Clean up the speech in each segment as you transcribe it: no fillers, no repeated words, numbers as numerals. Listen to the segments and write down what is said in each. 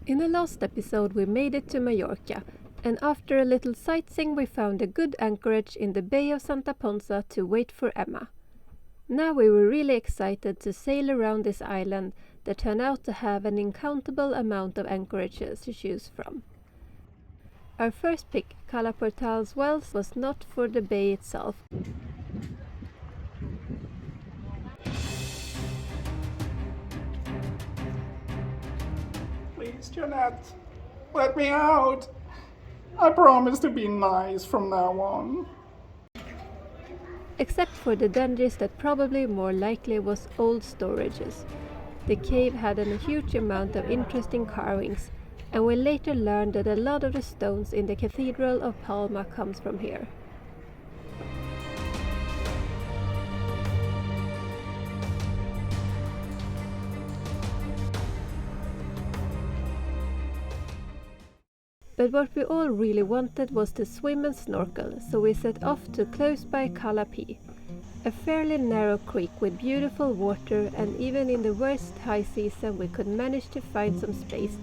In the last episode we made it to Mallorca, and after a little sightseeing we found a good anchorage in the Bay of Santa Ponsa to wait for Emma. Now we were really excited to sail around this island that turned out to have an incountable amount of anchorages to choose from. Our first pick, Cala Portals Vells, was not for the bay itself. Please, Jeanette, let me out. I promise to be nice from now on. Except for the dungeons that probably more likely was old storages. The cave had a huge amount of interesting carvings, and we later learned that a lot of the stones in the Cathedral of Palma comes from here. But what we all really wanted was to swim and snorkel, so we set off to close by Cala Pi, a fairly narrow creek with beautiful water, and even in the worst high season we could manage to find some space.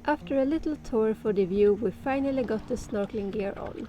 After a little tour for the view, we finally got the snorkeling gear on.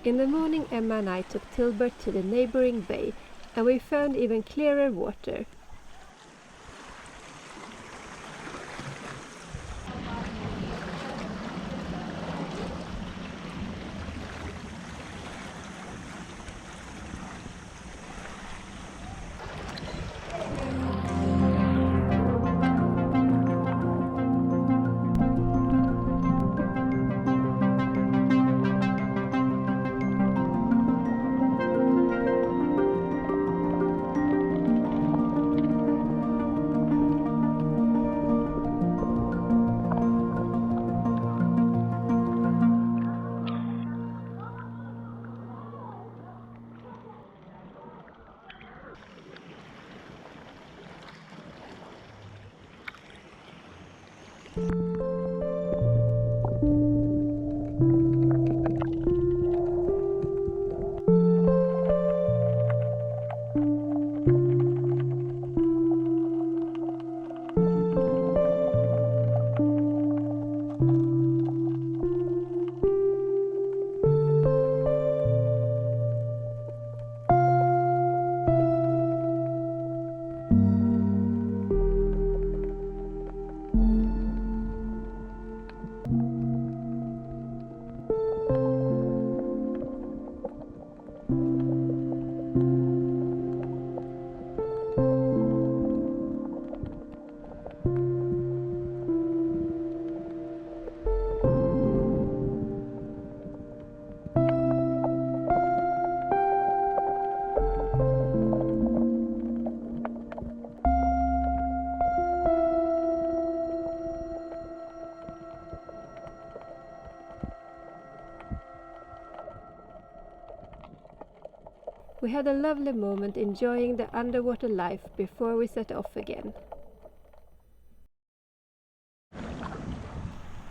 In the morning Emma and I took Tilda to the neighboring bay, and we found even clearer water. We had a lovely moment enjoying the underwater life before we set off again.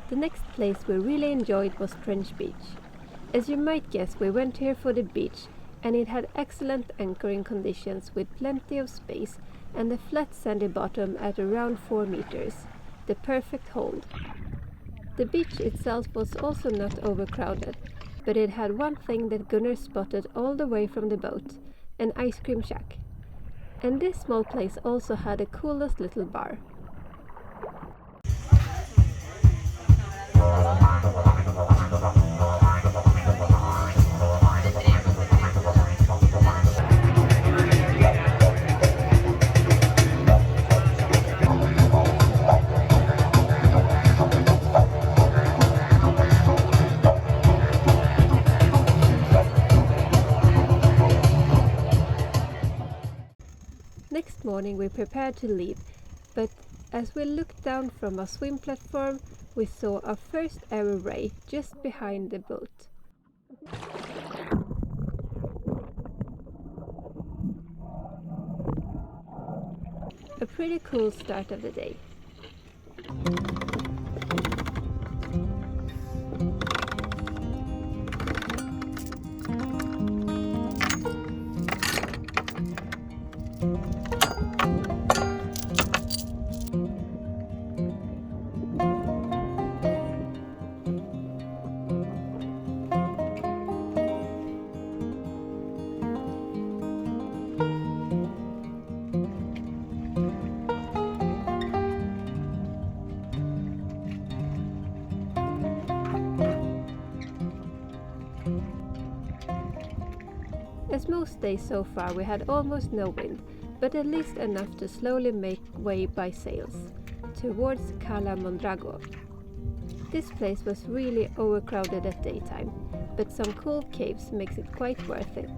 The next place we really enjoyed was French Beach. As you might guess, we went here for the beach, and it had excellent anchoring conditions with plenty of space and a flat sandy bottom at around 4 meters, the perfect hold. The beach itself was also not overcrowded, but it had one thing that Gunnar spotted all the way from the boat, an ice cream shack. And this small place also had the coolest little bar. Next morning we prepared to leave, but as we looked down from a swim platform, we saw our first arrow ray just behind the boat. A pretty cool start of the day. As most days so far we had almost no wind, but at least enough to slowly make way by sails towards Cala Mondragó. This place was really overcrowded at daytime, but some cool caves makes it quite worth it.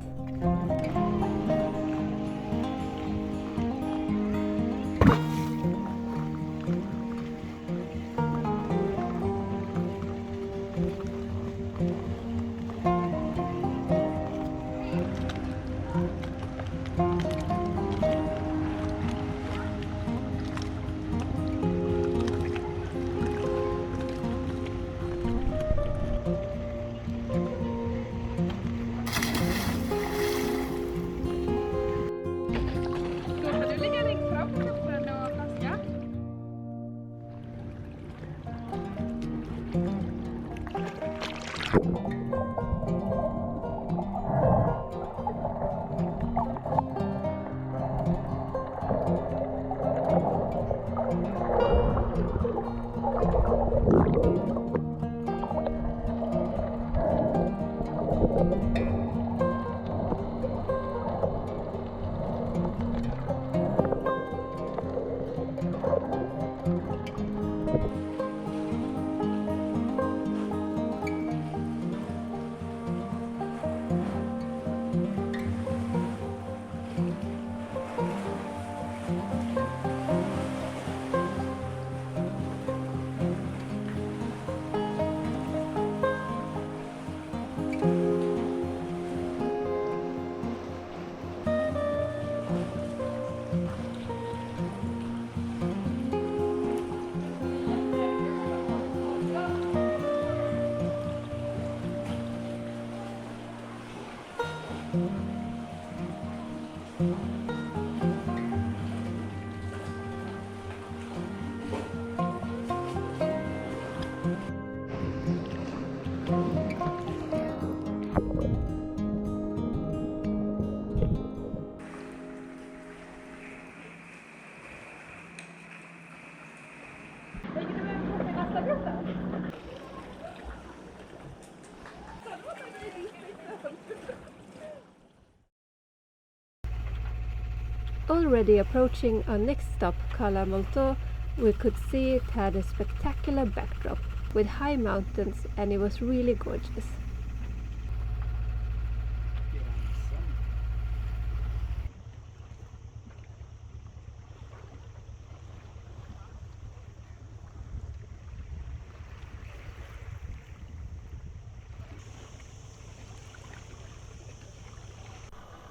Already approaching our next stop, Cala Moltó, we could see it had a spectacular backdrop with high mountains, and it was really gorgeous.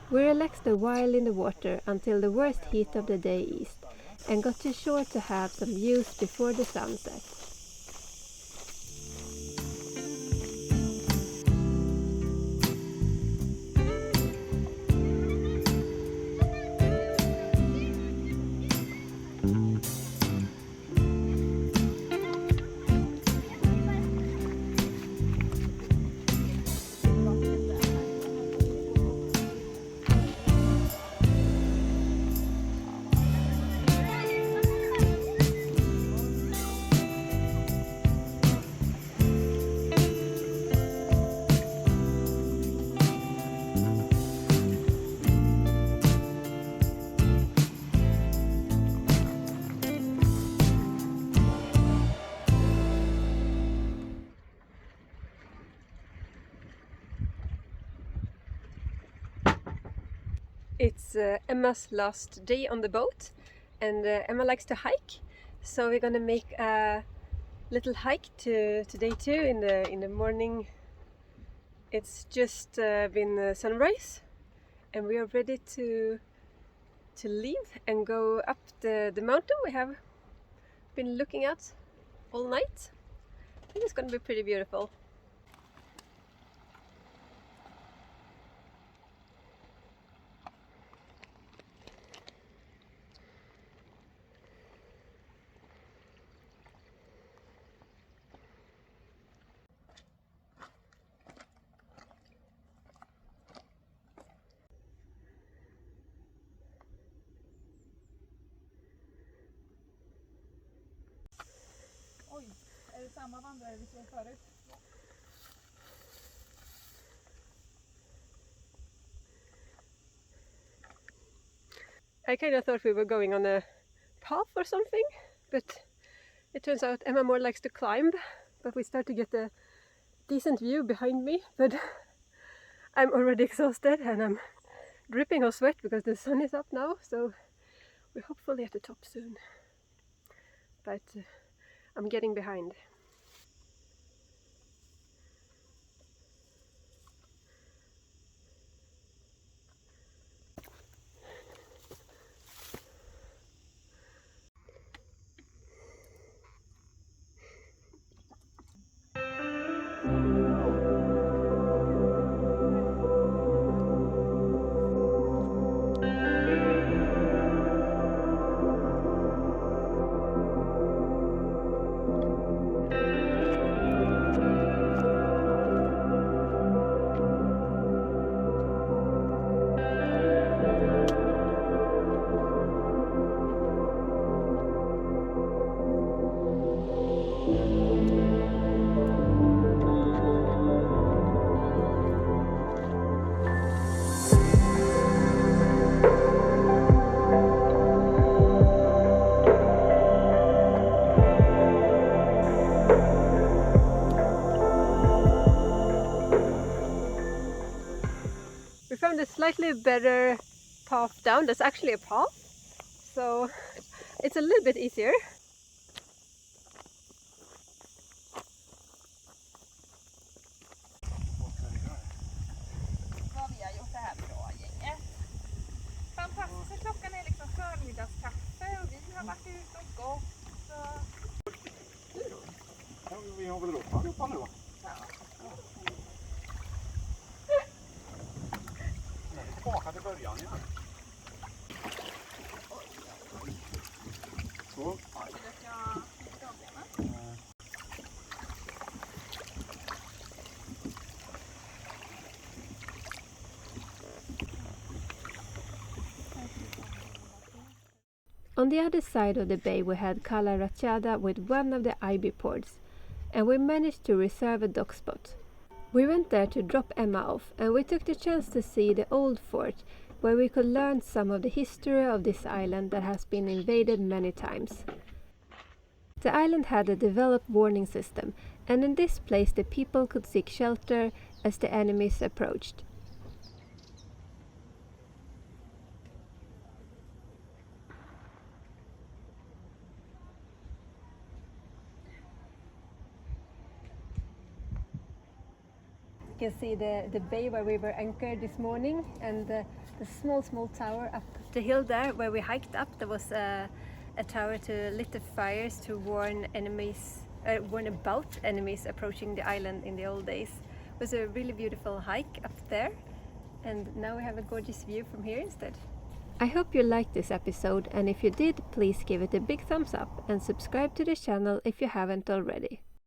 We relaxed a while in the water until the worst heat of the day eased, and got to shore to have some views before the sunset. It's Emma's last day on the boat, and Emma likes to hike, so we're gonna make a little hike to day 2 in the morning. It's just been sunrise, and we are ready to leave and go up the mountain we have been looking at all night. I think it's gonna be pretty beautiful. Oj, är det samma vandrare vi såg förut? I kind of thought we were going on a path or something, but it turns out Emma more likes to climb, but we start to get a decent view behind me, but I'm already exhausted and I'm dripping of sweat because the sun is up now, so we're hopefully at the top soon. But I'm getting behind. We found a slightly better path down. That's actually a path, so it's a little bit easier. Vad vi har gjort det här bra gänget. Fantastiskt, så klockan är liksom förmiddagskaffe och vi har varit ute och gått. Ja, vi har väl upp allihopa nu va? Tillbaka till början igen. Så. Ja, så det ska knyta av benen. On the other side of the bay we had Cala Rachada with one of the IB ports, and we managed to reserve a dock spot. We went there to drop Emma off, and we took the chance to see the old fort, where we could learn some of the history of this island that has been invaded many times. The island had a developed warning system, and in this place the people could seek shelter as the enemies approached. You can see the bay where we were anchored this morning, and the small tower up the hill there where we hiked up. There was a tower to lit the fires to warn about enemies approaching the island in the old days. It was a really beautiful hike up there, and now we have a gorgeous view from here instead. I hope you liked this episode, and if you did, please give it a big thumbs up and subscribe to the channel if you haven't already.